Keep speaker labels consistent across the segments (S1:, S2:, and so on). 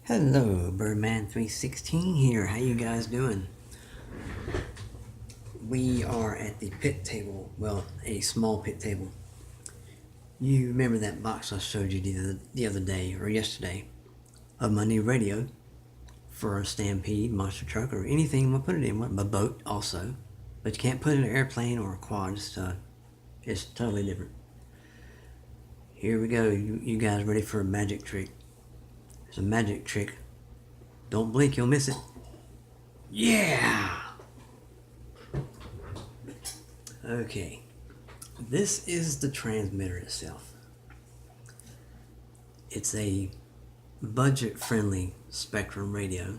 S1: Hello, Birdman316 here. How you guys doing? We are at the pit table. Well, a small pit table. You remember that box I showed you the other day or yesterday of my new radio for a Stampede, monster truck, or anything we'll put it in. A boat also, but you can't put it in an airplane or a quad. It's totally different. Here we go. You guys ready for a magic trick? It's a magic trick. Don't blink, you'll miss it. Yeah! Okay. This is the transmitter itself. It's a budget-friendly Spektrum radio.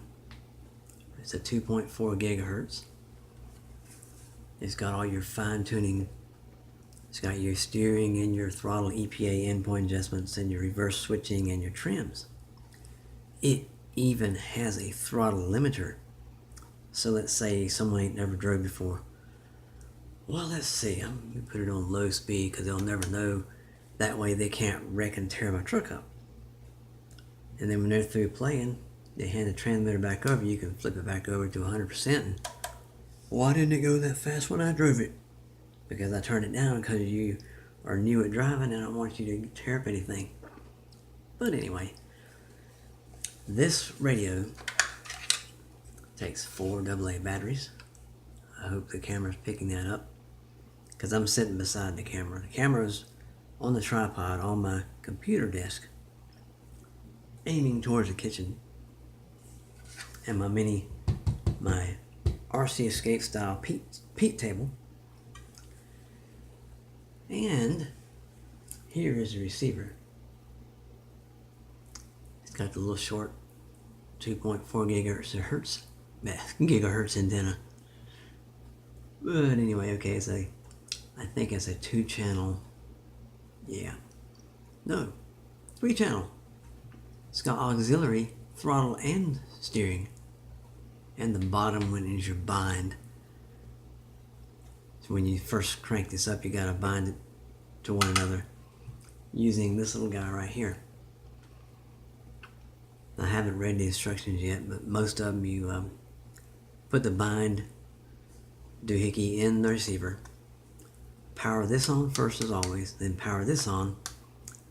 S1: It's a 2.4 gigahertz. It's got all your fine-tuning. It's got your steering and your throttle EPA endpoint adjustments and your reverse switching and your trims. It even has a throttle limiter. So let's say someone ain't never drove before. Well, let's see. I'm going to put it on low speed because they'll never know. That way they can't wreck and tear my truck up. And then when they're through playing, they hand the transmitter back over. You can flip it back over to 100%. And why didn't it go that fast when I drove it? Because I turned it down because you are new at driving and I don't want you to tear up anything. But anyway, this radio takes 4 AA batteries. I hope the camera's picking that up because I'm sitting beside the camera. The camera's on the tripod on my computer desk, aiming towards the kitchen, and my RC Escape style peat table. And here is the receiver. It's got the little short 2.4 gigahertz antenna. But anyway, okay, I think it's a 2-channel, yeah, no, 3-channel. It's got auxiliary, throttle, and steering. And the bottom one is your bind. So when you first crank this up, you gotta bind it to one another using this little guy right here. I haven't read the instructions yet, but most of them you put the bind doohickey in the receiver, power this on first as always, then power this on,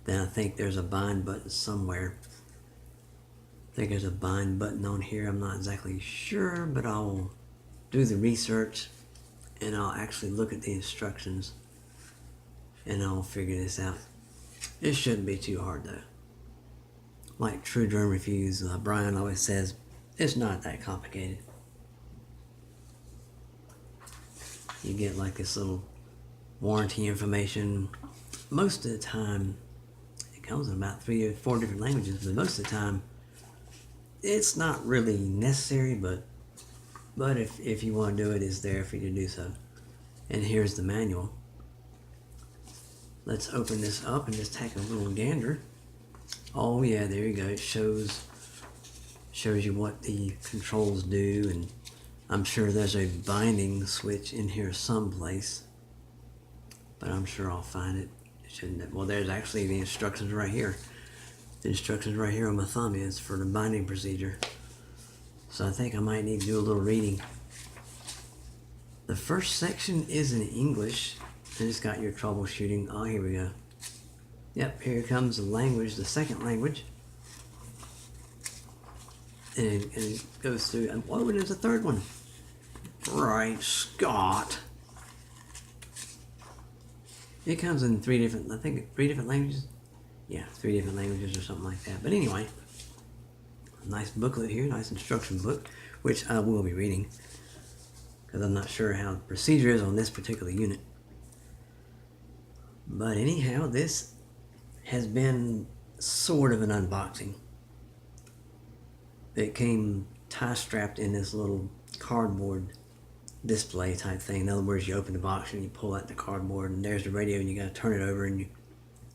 S1: then I think there's a bind button somewhere. I think there's a bind button on here, I'm not exactly sure, but I'll do the research and I'll actually look at the instructions and I'll figure this out. It shouldn't be too hard though. Like True Drone Reviews, Brian always says, it's not that complicated. You get like this little warranty information. Most of the time, it comes in about 3 or 4 different languages, but most of the time, it's not really necessary, but if you want to do it, it's there for you to do so. And here's the manual. Let's open this up and just take a little gander. Oh yeah, there you go. It shows you what the controls do, and I'm sure there's a binding switch in here someplace, but I'm sure I'll find it. Well, there's actually the instructions right here. The instructions right here on my thumb is for the binding procedure. So I think I might need to do a little reading. The first section is in English, and it's got your troubleshooting. Oh, here we go. Yep, here comes the language, the second language. And it goes through, and oh, there's a third one. Right, Scott. It comes in 3 different, I think 3 different languages. Yeah, 3 different languages or something like that. But anyway, a nice booklet here, nice instruction book, which I will be reading because I'm not sure how the procedure is on this particular unit. But anyhow, this has been sort of an unboxing. It came tie-strapped in this little cardboard display type thing. In other words, you open the box and you pull out the cardboard and there's the radio and you got to turn it over and you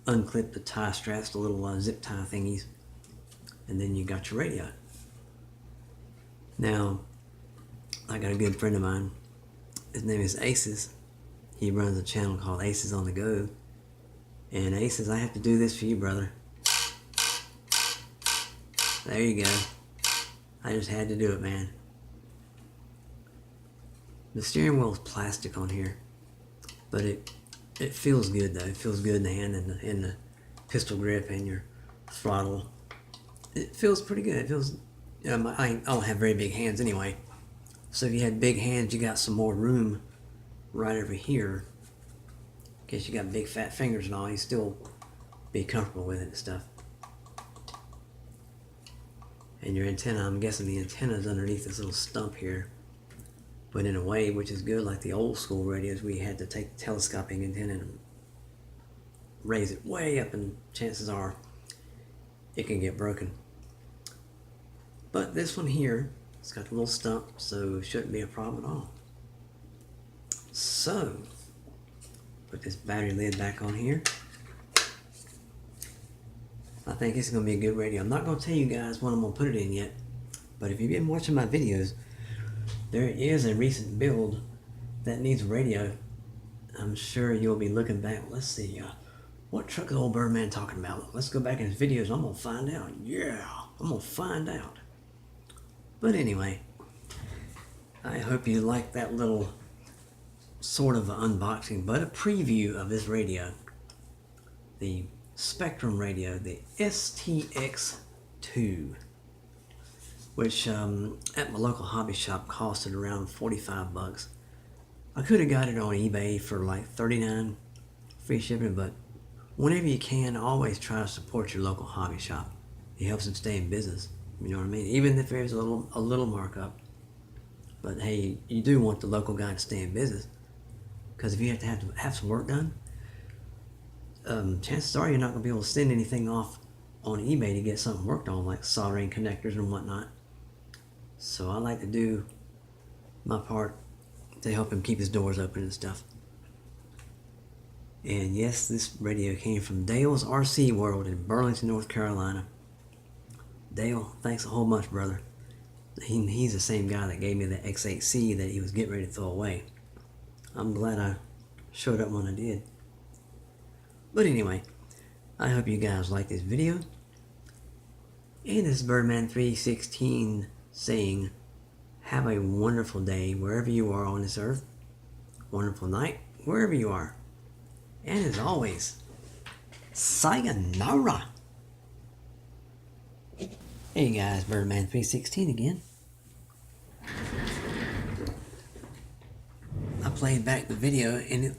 S1: unclip the tie straps, the little zip tie thingies, and then you got your radio. Now, I got a good friend of mine. His name is Aces. He runs a channel called Aces on the Go. And Aces, I have to do this for you, brother. There you go. I just had to do it, man. The steering wheel is plastic on here, but it feels good though. It feels good in the hand and in the pistol grip and your throttle. It feels pretty good. It feels. I don't have very big hands anyway, so if you had big hands, you got some more room right over here. In case you got big fat fingers and all, you still be comfortable with it and stuff. And your antenna, I'm guessing the antenna is underneath this little stump here, but in a way which is good, like the old school radios, we had to take the telescoping antenna and raise it way up, and chances are it can get broken. But this one here, it's got a little stump, so it shouldn't be a problem at all. So, put this battery lid back on here. I think it's going to be a good radio. I'm not going to tell you guys what I'm going to put it in yet, but if you've been watching my videos, there is a recent build that needs a radio. I'm sure you'll be looking back. Let's see, what truck is old Birdman talking about? Let's go back in his videos. I'm going to find out. Yeah, I'm going to find out. But anyway, I hope you like that little sort of unboxing, but a preview of this radio. The Spektrum radio, the STX2, which at my local hobby shop costed around 45 bucks. I could have got it on eBay for like $39, free shipping, but whenever you can, always try to support your local hobby shop. It helps them stay in business. You know what I mean? Even if there's a little markup. But hey, you do want the local guy to stay in business, because if you have to have some work done, chances are you're not going to be able to send anything off on eBay to get something worked on, like soldering connectors and whatnot. So I like to do my part to help him keep his doors open and stuff. And yes, this radio came from Dale's RC World in Burlington, North Carolina. Dale, thanks a whole bunch, brother. He's the same guy that gave me the X8C that he was getting ready to throw away. I'm glad I showed up when I did. But anyway, I hope you guys like this video. And this is Birdman 316 saying, have a wonderful day wherever you are on this earth. Wonderful night wherever you are. And as always, sayonara. Hey guys, Birdman 316 again. I played back the video and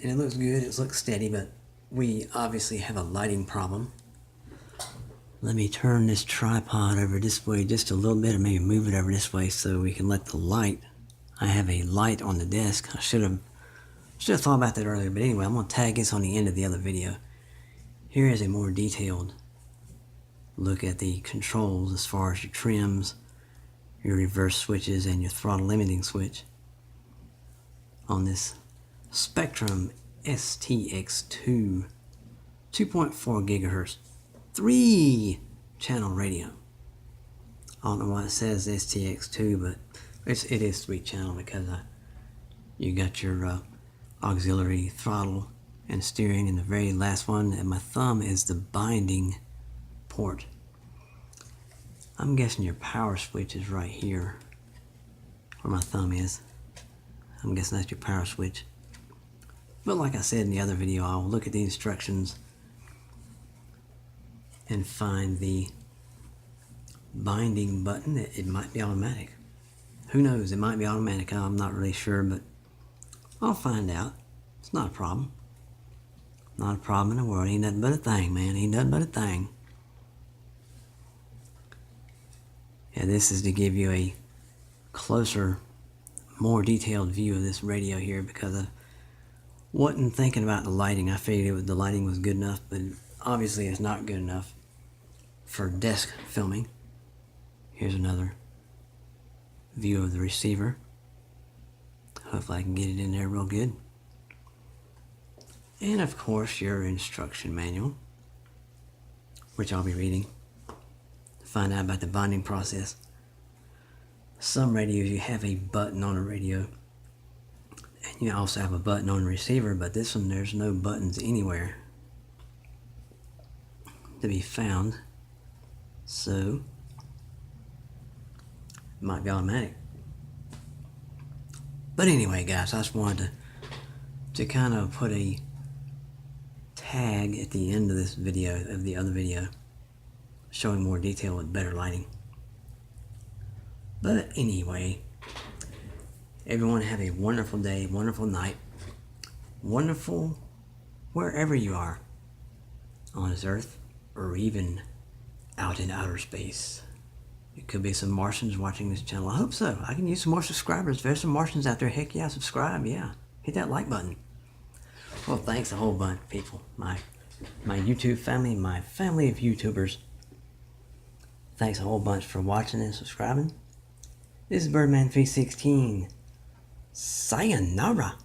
S1: it looks good, it looks steady, but we obviously have a lighting problem. Let me turn this tripod over this way just a little bit, or maybe move it over this way so we can let the light. I have a light on the desk. I should have thought about that earlier, but anyway, I'm going to tag this on the end of the other video. Here is a more detailed look at the controls as far as your trims, your reverse switches, and your throttle limiting switch on this Spektrum STX2 2.4 gigahertz 3-channel radio. I don't know why it says STX2, but it is 3-channel because you got your auxiliary throttle and steering, and the very last one at my thumb is the binding port. I'm guessing your power switch is right here where my thumb is. I'm guessing that's your power switch. But like I said in the other video, I'll look at the instructions and find the binding button. It might be automatic. Who knows? It might be automatic. I'm not really sure, but I'll find out. It's not a problem. Not a problem in the world. Ain't nothing but a thing, man. Ain't nothing but a thing. Yeah, this is to give you a closer, more detailed view of this radio here, because I wasn't thinking about the lighting. I figured the lighting was good enough, but obviously it's not good enough for desk filming. Here's another view of the receiver. Hopefully I can get it in there real good. And of course your instruction manual, which I'll be reading to find out about the binding process. Some radios you have a button on a radio, and you also have a button on the receiver, but this one there's no buttons anywhere to be found. So It might be automatic. But anyway, guys, I just wanted to kind of put a tag at the end of this video, of the other video, showing more detail with better lighting. But anyway, everyone have a wonderful day, wonderful night, wonderful wherever you are on this earth, or even out in outer space. It could be some Martians watching this channel. I hope so. I can use some more subscribers. If there's some Martians out there, heck yeah, subscribe, yeah. Hit that like button. Well, thanks a whole bunch, people. My YouTube family, my family of YouTubers. Thanks a whole bunch for watching and subscribing. This is Birdman316. Sayonara.